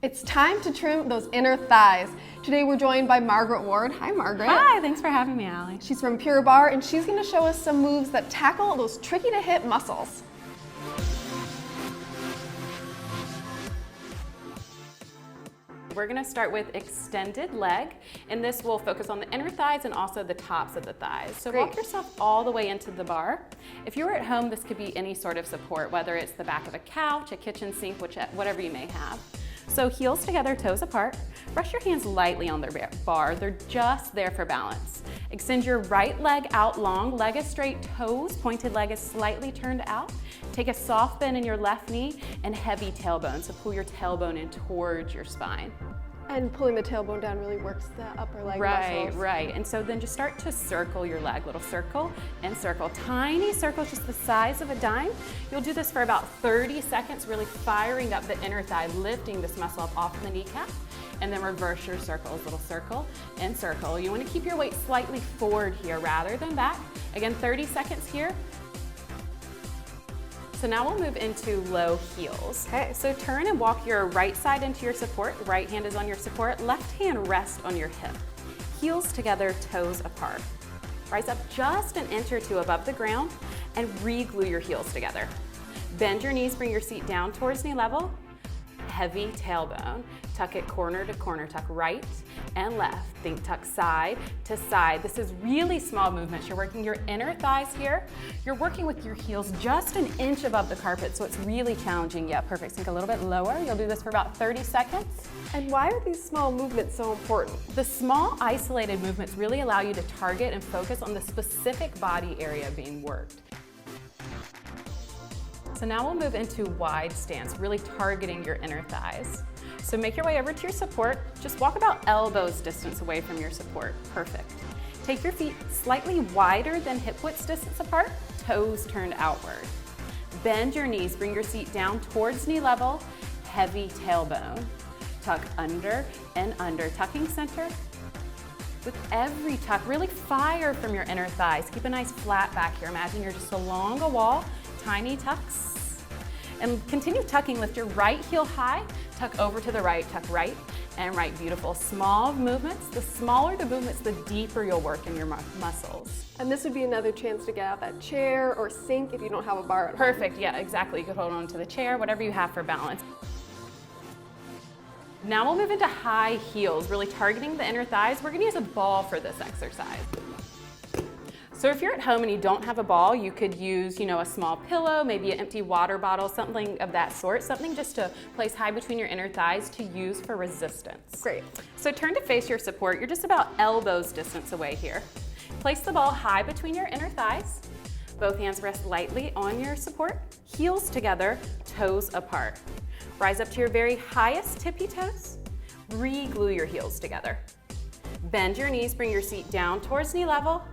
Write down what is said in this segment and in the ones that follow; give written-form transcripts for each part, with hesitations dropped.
It's time to trim those inner thighs. Today we're joined by Margaret Ward. Hi, Margaret. Hi, thanks for having me, Allie. She's from Pure Barre, and she's going to show us some moves that tackle those tricky to hit muscles. We're going to start with extended leg, and this will focus on the inner thighs and also the tops of the thighs. So Great. Walk yourself all the way into the bar. If you're at home, this could be any sort of support, whether it's the back of a couch, a kitchen sink, whatever you may have. So heels together, toes apart. Brush your hands lightly on the bar. They're just there for balance. Extend your right leg out long, leg is straight, toes, pointed leg is slightly turned out. Take a soft bend in your left knee and heavy tailbone. So pull your tailbone in towards your spine. And pulling the tailbone down really works the upper leg muscles. Right. And so then just start to circle your leg, little circle and circle. Tiny circles, just the size of a dime. You'll do this for about 30 seconds, really firing up the inner thigh, lifting this muscle up off the kneecap. And then reverse your circles, little circle and circle. You want to keep your weight slightly forward here rather than back. Again, 30 seconds here. So now we'll move into low heels. Okay. So turn and walk your right side into your support. Right hand is on your support. Left hand rest on your hip. Heels together, toes apart. Rise up just an inch or two above the ground and re-glue your heels together. Bend your knees, bring your seat down towards knee level. Heavy tailbone. Tuck it corner to corner, tuck right and left. Think tuck side to side. This is really small movements. You're working your inner thighs here. You're working with your heels just an inch above the carpet, so it's really challenging. Yeah, perfect. Sink a little bit lower. You'll do this for about 30 seconds. And why are these small movements so important? The small isolated movements really allow you to target and focus on the specific body area being worked. So now we'll move into wide stance, really targeting your inner thighs. So make your way over to your support. Just walk about elbows distance away from your support. Perfect. Take your feet slightly wider than hip width distance apart, toes turned outward. Bend your knees, bring your seat down towards knee level, heavy tailbone. Tuck under and under, tucking center. With every tuck, really fire from your inner thighs. Keep a nice flat back here. Imagine you're just along a wall, tiny tucks. And continue tucking, lift your right heel high, tuck over to the right, tuck right and right. Beautiful. Small movements. The smaller the movements, the deeper you'll work in your muscles. And this would be another chance to get out that chair or sink if you don't have a bar at home. Perfect. Yeah, exactly. You could hold on to the chair, whatever you have for balance. Now we'll move into high heels, really targeting the inner thighs. We're going to use a ball for this exercise. So if you're at home and you don't have a ball, you could use, a small pillow, maybe an empty water bottle, something of that sort, something just to place high between your inner thighs to use for resistance. Great. So turn to face your support. You're just about elbows distance away here. Place the ball high between your inner thighs. Both hands rest lightly on your support. Heels together, toes apart. Rise up to your very highest tippy toes. Re-glue your heels together. Bend your knees, bring your seat down towards knee level.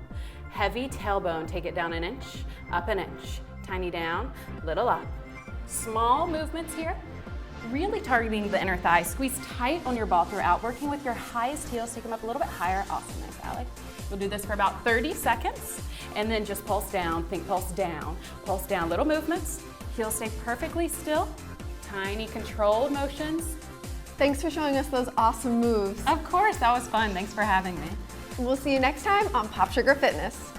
Heavy tailbone, take it down an inch, up an inch. Tiny down, little up. Small movements here, really targeting the inner thigh. Squeeze tight on your ball throughout, working with your highest heels. Take them up a little bit higher. Awesome, nice, Allie. We'll do this for about 30 seconds, and then just pulse down, think pulse down, little movements. Heels stay perfectly still. Tiny controlled motions. Thanks for showing us those awesome moves. Of course, that was fun. Thanks for having me. We'll see you next time on POPSUGAR Fitness.